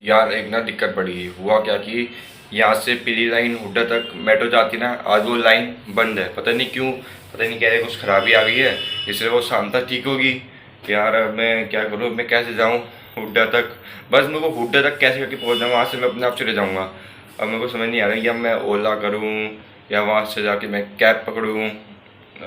यार एक ना दिक्कत पड़ गई। हुआ क्या कि यहाँ से पीली लाइन हुड्डा तक मेट्रो जाती ना, आज वो लाइन बंद है। पता नहीं क्यों, पता नहीं क्या है, कुछ खराबी आ गई है, इसलिए वो शाम तक ठीक होगी। यार अब मैं क्या करूँ, मैं कैसे जाऊँ हुड्डा तक? बस मेरे को हुड्डा तक कैसे करके पहुँचना, वहाँ से मैं अपने आप चले जाऊँगा। अब मेरे को समझ नहीं आ रहा कि अब मैं ओला करूँ या वहाँ से जाके मैं कैब पकड़ूँ।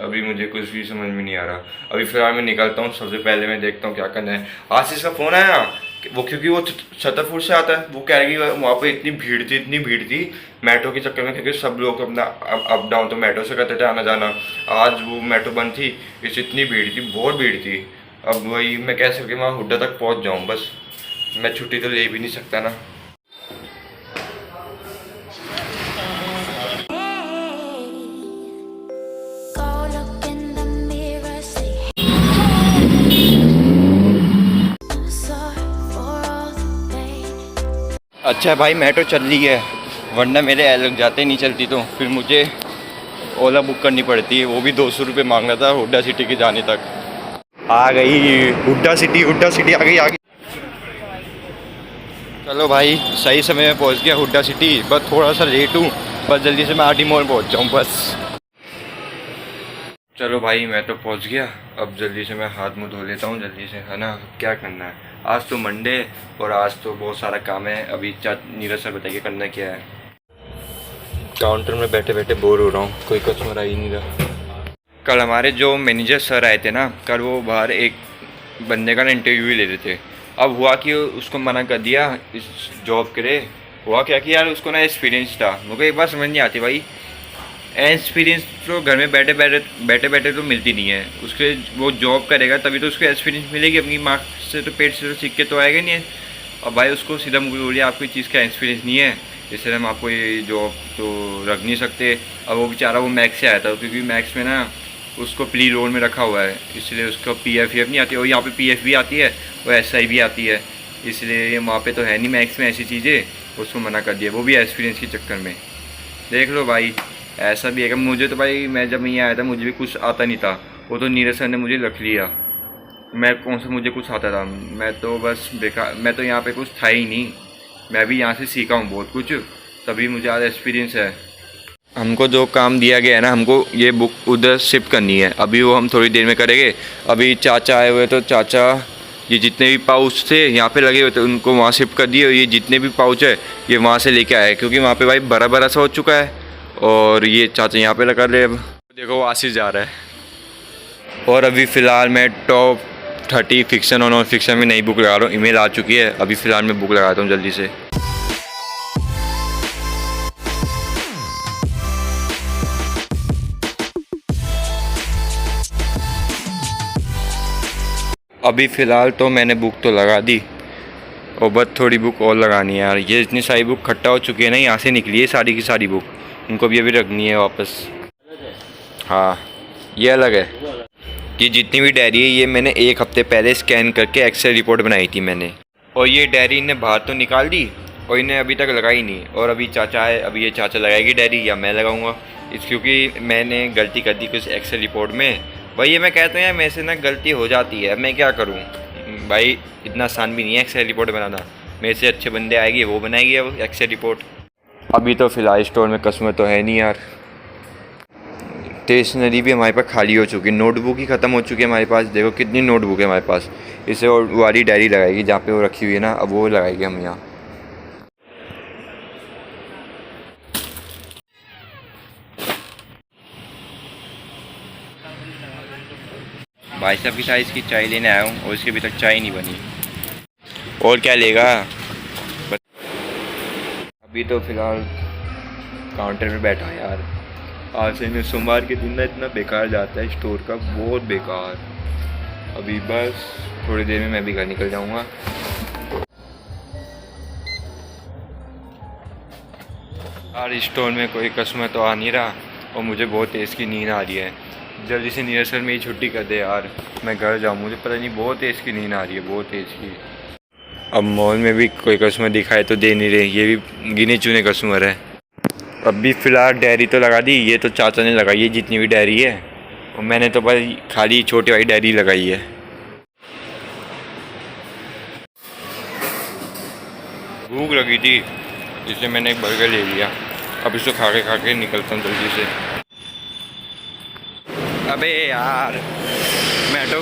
अभी मुझे कुछ भी समझ में नहीं आ रहा। अभी फिलहाल मैं निकलता हूँ, सबसे पहले मैं देखता हूँ क्या करना है। आशीष का फ़ोन आया वो, क्योंकि वो छतरपुर से आता है। वो कह रही है वहाँ पे इतनी भीड़ थी, इतनी भीड़ थी मेट्रो के चक्कर में, क्योंकि सब लोग अपना अप डाउन तो मेट्रो से करते थे आना जाना। आज वो मेट्रो बंद थी, इस इतनी भीड़ थी, बहुत भीड़ थी। अब वही मैं कैसे करके वहाँ हुड्डा तक पहुँच जाऊँ। बस मैं छुट्टी तो ले भी नहीं सकता ना। अच्छा भाई, मेट्रो चल रही है, वरना मेरे ऐल लग जाते, नहीं चलती तो फिर मुझे ओला बुक करनी पड़ती है। वो भी 200 रुपये मांग रहा था हुड्डा सिटी के जाने तक। आ गई हुड्डा सिटी, हुड्डा सिटी आ गई, आ गई। चलो भाई, सही समय में पहुंच गया हुड्डा सिटी। बस थोड़ा सा लेट हूँ, बस जल्दी से मैं आरटी मॉल पहुंच जाऊँ बस। चलो भाई, मैं तो पहुंच गया। अब जल्दी से मैं हाथ मुँह धो लेता हूँ जल्दी से, है ना। क्या करना है, आज तो मंडे और आज तो बहुत सारा काम है। अभी नीरज सर बताइए करना क्या है। काउंटर में बैठे बैठे बोर हो रहा हूँ, कोई कस्टमर आ ही नहीं रहा। कल हमारे जो मैनेजर सर आए थे ना, कल वो बाहर एक बंदे का ना इंटरव्यू ले रहे थे। अब हुआ कि उसको मना कर दिया इस जॉब के लिए। हुआ क्या कि यार उसको ना एक्सपीरियंस था। मुझे एक बार समझ नहीं आती भाई, एक्सपीरियंस तो घर में बैठे बैठे तो मिलती नहीं है। उसके वो जॉब करेगा तभी तो उसको एक्सपीरियंस मिलेगी। अपनी मार्क्स से तो पेट से तो सीख के तो आएगा नहीं है। और भाई उसको सीधा मुझे बोलिए आपको चीज़ का एक्सपीरियंस नहीं है, इसलिए हम आपको ये जॉब तो रख नहीं सकते। अब वो बेचारा वो मैक्स से आया था, क्योंकि मैक्स में ना उसको प्ली रोल में रखा हुआ है, इसलिए उसको पीएफ नहीं आती। और यहाँ पे पीएफ भी आती है और एसआई भी आती है, इसलिए वहाँ पे तो है नहीं मैक्स में ऐसी चीज़ें। उसको मना कर दिया, वो भी एक्सपीरियंस के चक्कर में। देख लो भाई, ऐसा भी है कि मुझे तो भाई, मैं जब यहाँ आया था मुझे भी कुछ आता नहीं था। वो तो नीरज सर ने मुझे रख लिया। मैं कौन सा मुझे कुछ आता था, मैं तो बस बेकार, मैं तो यहाँ पे कुछ था ही नहीं। मैं भी यहाँ से सीखा हूँ बहुत कुछ, तभी मुझे आज एक्सपीरियंस है। हमको जो काम दिया गया है ना, हमको ये बुक उधर शिफ्ट करनी है। अभी वो हम थोड़ी देर में करेंगे। अभी चाचा आए हुए तो चाचा ये जितने भी पाउच थे यहाँ पे लगे हुए थे उनको वहाँ शिफ्ट कर दिए। ये जितने भी पाउच है ये वहाँ से लेके आए, क्योंकि वहाँ पे भाई बड़ा बड़ा सा हो चुका है। और ये चाचा यहाँ पे लगा ले। अब देखो वो आशीष जा रहा है। और अभी फ़िलहाल मैं टॉप 30 फिक्शन और नॉन फिक्शन में नई बुक लगा रहा हूँ। ईमेल आ चुकी है, अभी फ़िलहाल मैं बुक लगाता हूँ जल्दी से। अभी फ़िलहाल तो मैंने बुक तो लगा दी, और बस थोड़ी बुक और लगानी है यार। ये इतनी सारी बुक इकट्ठा हो चुकी है ना, यहाँ से निकली है सारी की सारी बुक, उनको भी अभी रखनी है वापस। हाँ, ये अलग है। ये जितनी भी डायरी है ये मैंने एक हफ़्ते पहले स्कैन करके एक्सेल रिपोर्ट बनाई थी मैंने। और ये डायरी इन्हें बाहर तो निकाल दी और इन्हें अभी तक लगाई नहीं। और अभी चाचा है, अभी ये चाचा लगाएगी डायरी या मैं लगाऊंगा इस, क्योंकि मैंने गलती कर दी कुछ एक्सेल रिपोर्ट में। भाई ये मैं कहता हूँ यार, मेरे से ना गलती हो जाती है, मैं क्या करूँ भाई। इतना आसान भी नहीं है एक्सेल रिपोर्ट बनाना। मेरे से अच्छे बंदे आएगी वो बनाएगी अब एक्सेल रिपोर्ट। अभी तो फ़िलहाल स्टोर में कस्टमर तो है नहीं यार। स्टेशनरी भी हमारे पास खाली हो चुकी है, नोटबुक ही ख़त्म हो चुकी है हमारे पास। देखो कितनी नोटबुक है हमारे पास। इसे वो वाली डायरी लगाएगी जहाँ पे वो रखी हुई है ना, अब वो लगाएगी हम यहाँ। भाई साहब की साइज़ की चाय लेने आया हूँ और इसके अभी तक चाय नहीं बनी। और क्या लेगा। अभी तो फ़िलहाल काउंटर पे बैठा है यार। आज से सोमवार के दिन ना इतना बेकार जाता है स्टोर का, बहुत बेकार। अभी बस थोड़ी देर में मैं भी घर निकल जाऊंगा। यार स्टोर में कोई कस्टमर तो आ नहीं रहा और मुझे बहुत तेज़ की नींद आ रही है। जल्दी से नीरज सर मेरी छुट्टी कर दे यार, मैं घर जाऊँ। मुझे पता नहीं, बहुत तेज़ की नींद आ रही है, बहुत तेज़ की। अब मॉल में भी कोई कस्टमर दिखाए तो दे नहीं रहे, ये भी गिने चुने कस्टमर है। अभी फ़िलहाल डायरी तो लगा दी, ये तो चाचा ने लगाई है जितनी भी डायरी है, और मैंने तो भाई खाली छोटी वाली डायरी लगाई है। भूख लगी थी इसलिए मैंने एक बर्गर ले लिया। अब इसको खा के निकलता हूँ जल्दी से। अबे यार मैं तो